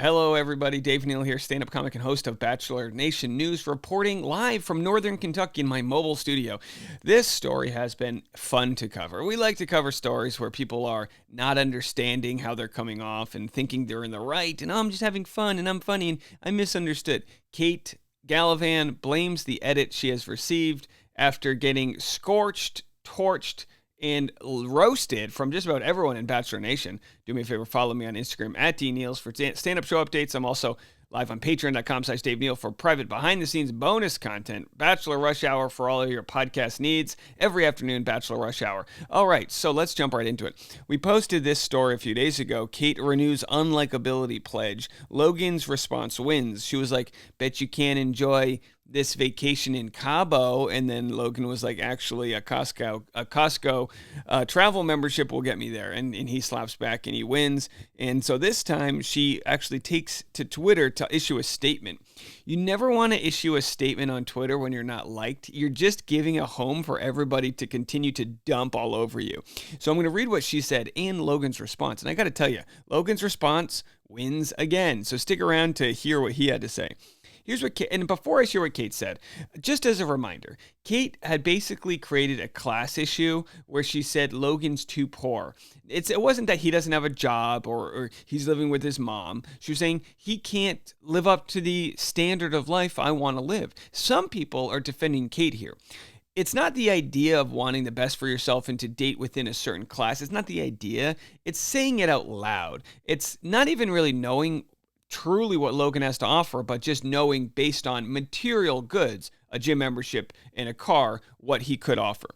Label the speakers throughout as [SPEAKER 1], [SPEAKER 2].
[SPEAKER 1] Hello, everybody. Dave Neal here, stand-up comic and host of Bachelor Nation News, reporting live from Northern Kentucky in my mobile studio. This story has been fun to cover. We like to cover stories where people are not understanding how they're coming off and thinking they're in the right, and I'm just having fun, and I'm funny, and I misunderstood. Kate Gallivan blames the edit she has received after getting scorched, torched, and roasted from just about everyone in Bachelor Nation. Do me a favor, follow me on Instagram at DNeals for stand-up show updates. I'm also live on patreon.com/Dave Neal for private behind-the-scenes bonus content. Bachelor Rush Hour for all of your podcast needs. Every afternoon, Bachelor Rush Hour. All right, so let's jump right into it. We posted this story a few days ago. Kate renews unlikability pledge. Logan's response wins. She was like, bet you can't enjoy this vacation in Cabo, and then Logan was like, actually a Costco travel membership will get me there, and he slaps back and he wins. And so this time she actually takes to Twitter to issue a statement. You never want to issue a statement on Twitter when you're not liked. You're just giving a home for everybody to continue to dump all over you. So I'm going to read what she said and Logan's response, and I got to tell you, Logan's response wins again. So stick around to hear what he had to say. Here's what Kate, and before I share what Kate said, just as a reminder, Kate had basically created a class issue where she said Logan's too poor. It wasn't that he doesn't have a job or he's living with his mom. She was saying he can't live up to the standard of life I want to live. Some people are defending Kate here. It's not the idea of wanting the best for yourself and to date within a certain class. It's not the idea. It's saying it out loud. It's not even really knowing truly what Logan has to offer, but just knowing based on material goods, a gym membership and a car, what he could offer.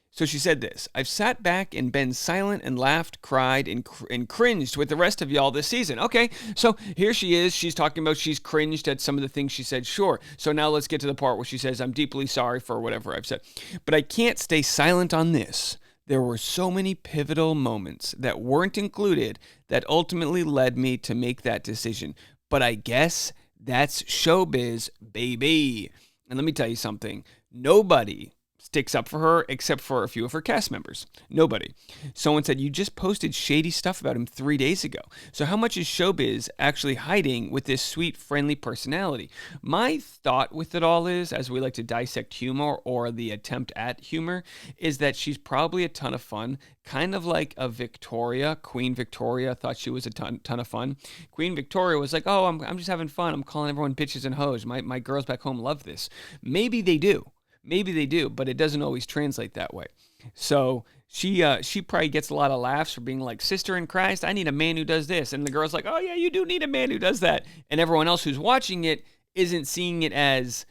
[SPEAKER 1] So she said this: I've sat back and been silent and laughed, cried, and cringed with the rest of y'all this season. Okay, so here she is. She's talking about she's cringed at some of the things she said. Sure. So now let's get to the part where she says, I'm deeply sorry for whatever I've said. But I can't stay silent on this. There were so many pivotal moments that weren't included that ultimately led me to make that decision. But I guess that's showbiz, baby. And let me tell you something. Nobody sticks up for her except for a few of her cast members. Nobody. Someone said, you just posted shady stuff about him 3 days ago. So how much is showbiz actually hiding with this sweet, friendly personality? My thought with it all is, as we like to dissect humor or the attempt at humor, is that she's probably a ton of fun, kind of like a Victoria. Queen Victoria thought she was a ton of fun. Queen Victoria was like, oh, I'm just having fun. I'm calling everyone bitches and hoes. My girls back home love this. Maybe they do. Maybe they do, but it doesn't always translate that way. So she probably gets a lot of laughs for being like, sister in Christ, I need a man who does this. And the girl's like, oh yeah, you do need a man who does that. And everyone else who's watching it isn't seeing it as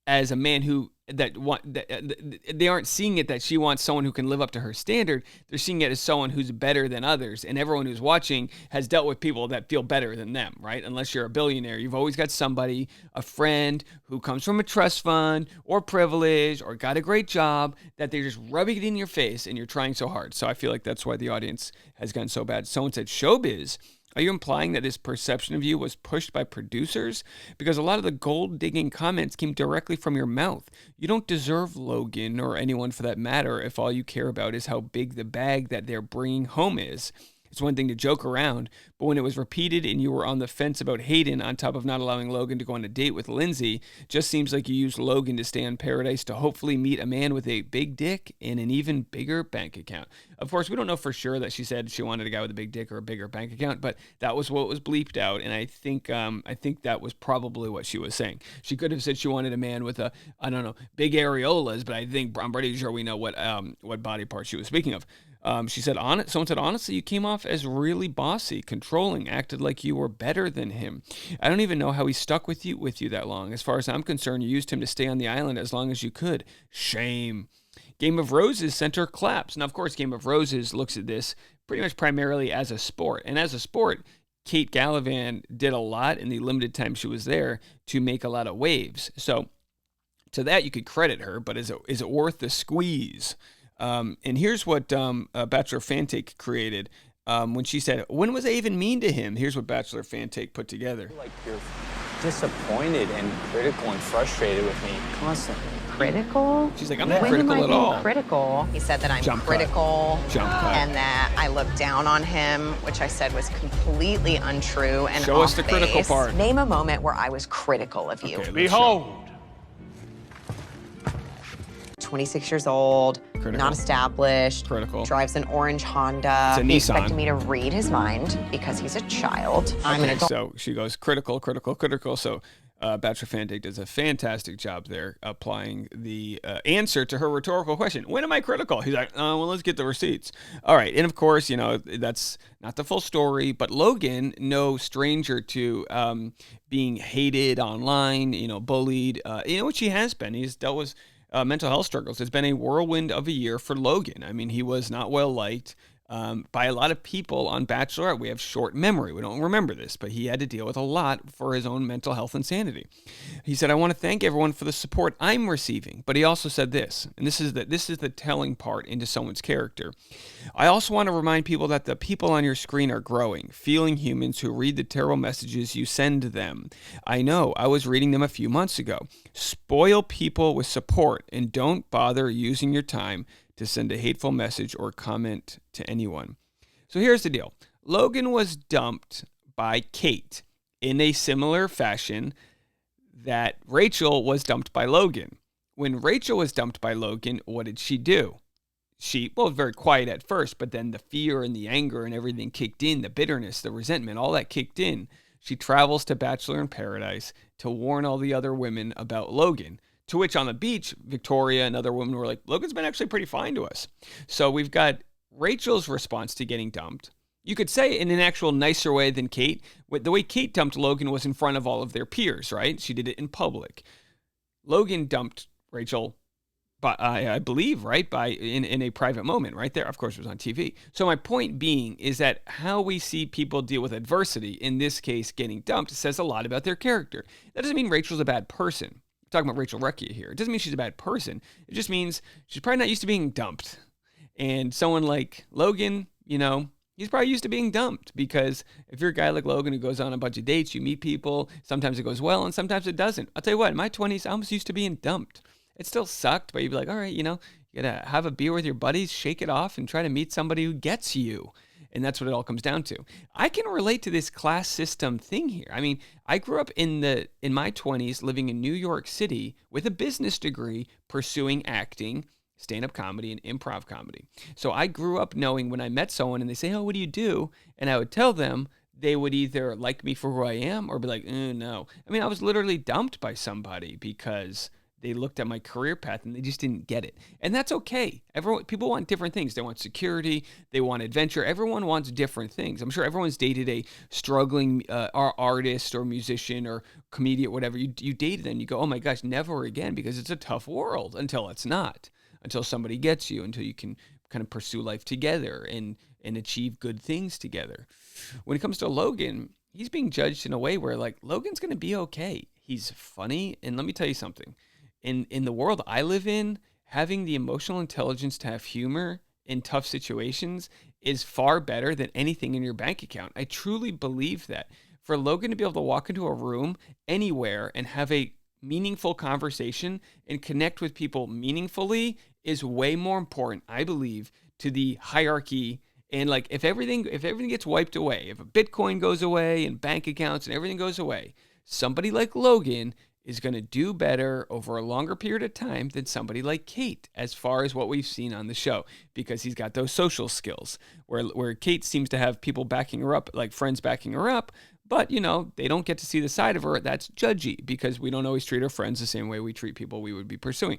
[SPEAKER 1] a man who they aren't seeing it that she wants someone who can live up to her standard. They're seeing it as someone who's better than others, and everyone who's watching has dealt with people that feel better than them, right? Unless you're a billionaire, you've always got somebody, a friend who comes from a trust fund or privilege or got a great job that they're just rubbing it in your face, and you're trying so hard. So I feel like that's why the audience has gone so bad. Someone said showbiz. Are you implying that this perception of you was pushed by producers? Because a lot of the gold-digging comments came directly from your mouth. You don't deserve Logan, or anyone for that matter, if all you care about is how big the bag that they're bringing home is. It's one thing to joke around, but when it was repeated and you were on the fence about Hayden on top of not allowing Logan to go on a date with Lindsay, just seems like you used Logan to stay in paradise to hopefully meet a man with a big dick and an even bigger bank account. Of course, we don't know for sure that she said she wanted a guy with a big dick or a bigger bank account, but that was what was bleeped out, and I think that was probably what she was saying. She could have said she wanted a man with big areolas, but I'm pretty sure we know what body part she was speaking of. She said, someone said, honestly, you came off as really bossy, controlling, acted like you were better than him. I don't even know how he stuck with you that long. As far as I'm concerned, you used him to stay on the island as long as you could. Shame. Game of Roses sent her claps. Now, of course, Game of Roses looks at this pretty much primarily as a sport. And as a sport, Kate Gallivan did a lot in the limited time she was there to make a lot of waves. So to that, you could credit her, but is it worth the squeeze? And here's what Bachelor Fantake created when she said, when was I even mean to him? Here's what Bachelor Fantake put together.
[SPEAKER 2] Like you're disappointed and critical and frustrated with me constantly. critical?
[SPEAKER 1] She's like, I'm not
[SPEAKER 2] When
[SPEAKER 1] critical
[SPEAKER 2] am I
[SPEAKER 1] at
[SPEAKER 2] being
[SPEAKER 1] all.
[SPEAKER 2] critical?
[SPEAKER 3] He said that I'm
[SPEAKER 1] Jump cut.
[SPEAKER 3] critical
[SPEAKER 1] Jump cut.
[SPEAKER 3] and that I look down on him, which I said was completely untrue and
[SPEAKER 1] Show us the
[SPEAKER 3] off
[SPEAKER 1] critical
[SPEAKER 3] base.
[SPEAKER 1] part.
[SPEAKER 3] Name a moment where I was critical of you.
[SPEAKER 1] Okay, let's
[SPEAKER 4] Behold,
[SPEAKER 3] 26 years old,
[SPEAKER 1] Critical.
[SPEAKER 3] not established,
[SPEAKER 1] Critical.
[SPEAKER 3] drives an orange Honda.
[SPEAKER 1] It's a
[SPEAKER 3] He
[SPEAKER 1] Nissan.
[SPEAKER 3] expected me to read his mind because he's a child. I'm an
[SPEAKER 1] Okay,
[SPEAKER 3] adult.
[SPEAKER 1] so she goes critical, critical, critical. So Bachelor Fantic does a fantastic job there applying the answer to her rhetorical question. When am I critical? He's like, oh, well, let's get the receipts. All right. And of course, that's not the full story, but Logan, no stranger to being hated online, bullied, which he has been. He's dealt with mental health struggles. It's been a whirlwind of a year for Logan. I mean, he was not well liked by a lot of people on Bachelorette. We have short memory. We don't remember this, but he had to deal with a lot for his own mental health and sanity. He said, I want to thank everyone for the support I'm receiving. But he also said this, and this is the telling part into someone's character. I also want to remind people that the people on your screen are growing, feeling humans who read the terrible messages you send them. I know, I was reading them a few months ago. Spoil people with support and don't bother using your time to send a hateful message or comment to anyone. So here's the deal. Logan was dumped by Kate in a similar fashion that Rachel was dumped by Logan. When Rachel was dumped by Logan, what did she do? She was very quiet at first, but then the fear and the anger and everything kicked in, the bitterness, the resentment, all that kicked in. She travels to Bachelor in Paradise to warn all the other women about Logan. To which on the beach, Victoria and other women were like, Logan's been actually pretty fine to us. So we've got Rachel's response to getting dumped. You could say in an actual nicer way than Kate. The way Kate dumped Logan was in front of all of their peers, right? She did it in public. Logan dumped Rachel, I believe, right, in a private moment right there. Of course, it was on TV. So my point being is that how we see people deal with adversity, in this case getting dumped, says a lot about their character. That doesn't mean Rachel's a bad person. Talking about Rachel Recchia here. It doesn't mean she's a bad person. It just means she's probably not used to being dumped. And someone like Logan, he's probably used to being dumped, because if you're a guy like Logan who goes on a bunch of dates, you meet people, sometimes it goes well and sometimes it doesn't. I'll tell you what, in my 20s, I was used to being dumped. It still sucked, but you'd be like, all right, you gotta have a beer with your buddies, shake it off, and try to meet somebody who gets you. And that's what it all comes down to. I can relate to this class system thing here. I mean, I grew up in my 20s living in New York City with a business degree, pursuing acting, stand-up comedy, and improv comedy. So I grew up knowing when I met someone and they say, oh, what do you do? And I would tell them, they would either like me for who I am or be like, no. I mean, I was literally dumped by somebody because they looked at my career path and they just didn't get it. And that's okay. People want different things. They want security. They want adventure. Everyone wants different things. I'm sure everyone's dated a struggling artist or musician or comedian, whatever. You dated them. You go, oh my gosh, never again, because it's a tough world until it's not, until somebody gets you, until you can kind of pursue life together and achieve good things together. When it comes to Logan, he's being judged in a way where, like, Logan's going to be okay. He's funny. And let me tell you something. In the world I live in, having the emotional intelligence to have humor in tough situations is far better than anything in your bank account. I truly believe that. For Logan to be able to walk into a room anywhere and have a meaningful conversation and connect with people meaningfully is way more important, I believe, to the hierarchy. And like, if everything gets wiped away, if Bitcoin goes away and bank accounts and everything goes away, somebody like Logan is going to do better over a longer period of time than somebody like Kate, as far as what we've seen on the show, because he's got those social skills, where Kate seems to have people backing her up, like friends backing her up, but, they don't get to see the side of her that's judgy, because we don't always treat our friends the same way we treat people we would be pursuing.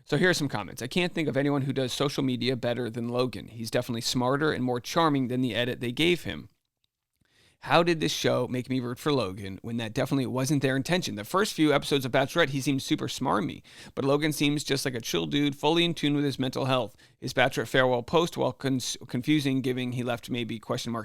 [SPEAKER 1] So here are some comments. I can't think of anyone who does social media better than Logan. He's definitely smarter and more charming than the edit they gave him. How did this show make me root for Logan when that definitely wasn't their intention? The first few episodes of Bachelorette, he seemed super smarmy, but Logan seems just like a chill dude, fully in tune with his mental health. His Bachelorette farewell post, while confusing, giving he left maybe ?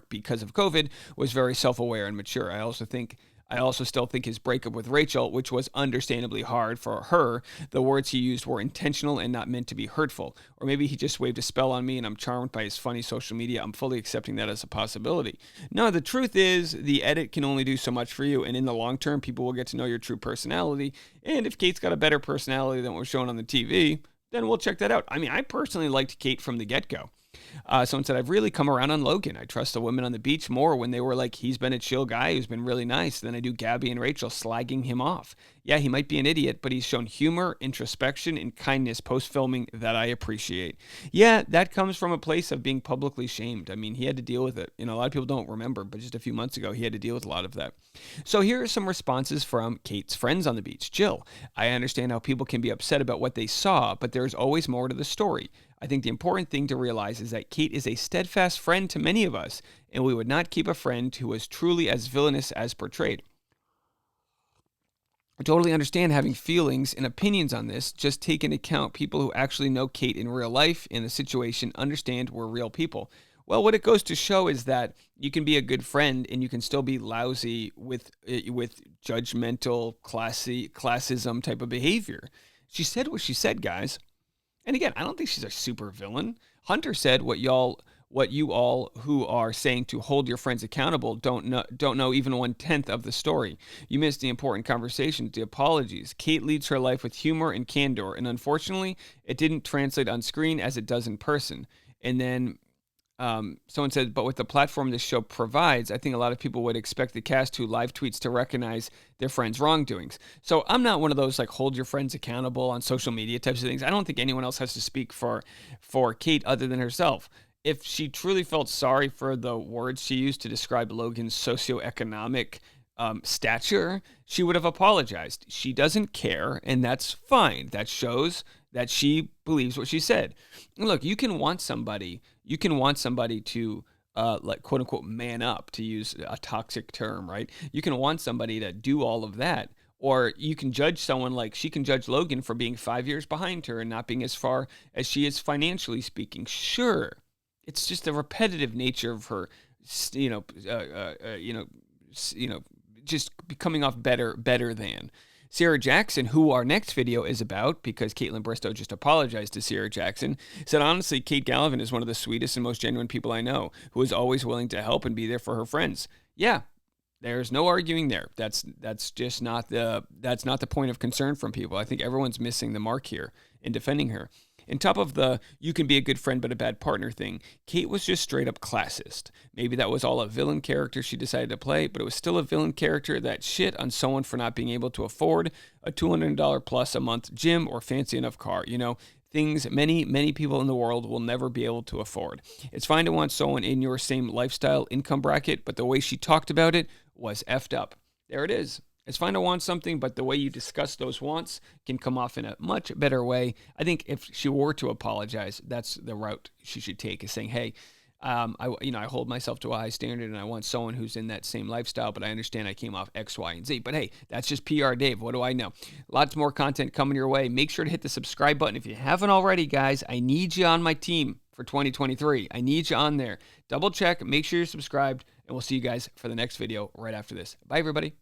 [SPEAKER 1] Because of COVID, was very self-aware and mature. I also think I also still think his breakup with Rachel, which was understandably hard for her, the words he used were intentional and not meant to be hurtful. Or maybe he just waved a spell on me and I'm charmed by his funny social media. I'm fully accepting that as a possibility. No, the truth is the edit can only do so much for you. And in the long term, people will get to know your true personality. And if Kate's got a better personality than what was shown on the TV, then we'll check that out. I mean, I personally liked Kate from the get-go. Someone said, I've really come around on Logan. I trust the women on the beach more when they were like, he's been a chill guy who's been really nice, than I do Gabby and Rachel slagging him off. Yeah, he might be an idiot, but he's shown humor, introspection, and kindness post-filming that I appreciate. Yeah, that comes from a place of being publicly shamed. I mean, he had to deal with it. You know, a lot of people don't remember, but just a few months ago, he had to deal with a lot of that. So here are some responses from Kate's friends on the beach. Jill, I understand how people can be upset about what they saw, but there's always more to the story. I think the important thing to realize is that Kate is a steadfast friend to many of us, and we would not keep a friend who was truly as villainous as portrayed. I totally understand having feelings and opinions on this. Just take into account people who actually know Kate in real life and the situation understand we're real people. Well, what it goes to show is that you can be a good friend and you can still be lousy with judgmental, classism type of behavior. She said what she said, guys. And again, I don't think she's a super villain. Hunter said what you all who are saying to hold your friends accountable don't know even 1/10 of the story. You missed the important conversation, the apologies. Kate leads her life with humor and candor, and unfortunately, it didn't translate on screen as it does in person. And then someone said, but with the platform this show provides, I think a lot of people would expect the cast who live tweets to recognize their friends' wrongdoings. So I'm not one of those like hold your friends accountable on social media types of things. I don't think anyone else has to speak for Kate other than herself. If she truly felt sorry for the words she used to describe Logan's socioeconomic stature, she would have apologized. She doesn't care, and that's fine. That shows that she believes what she said. And look, you can want somebody to like quote unquote man up, to use a toxic term, right? You can want somebody to do all of that. Or you can judge someone like she can judge Logan for being 5 years behind her and not being as far as she is financially speaking. Sure. It's just the repetitive nature of her, just coming off better than. Sarah Jackson, who our next video is about, because Caitlin Bristow just apologized to Sarah Jackson, said, honestly, Kate Gallivan is one of the sweetest and most genuine people I know, who is always willing to help and be there for her friends. Yeah, there's no arguing there. That's just not the point of concern from people. I think everyone's missing the mark here in defending her. On top of the you can be a good friend but a bad partner thing, Kate was just straight up classist. Maybe that was all a villain character she decided to play, but it was still a villain character that shit on someone for not being able to afford a $200 plus a month gym or fancy enough car. You know, things many people in the world will never be able to afford. It's fine to want someone in your same lifestyle income bracket, but the way she talked about it was effed up. There it is. It's fine to want something, but the way you discuss those wants can come off in a much better way. I think if she were to apologize, that's the route she should take, is saying, hey, I hold myself to a high standard and I want someone who's in that same lifestyle, but I understand I came off X, Y, and Z. But hey, that's just PR Dave. What do I know? Lots more content coming your way. Make sure to hit the subscribe button. If you haven't already, guys, I need you on my team for 2023. I need you on there. Double check, make sure you're subscribed, and we'll see you guys for the next video right after this. Bye, everybody.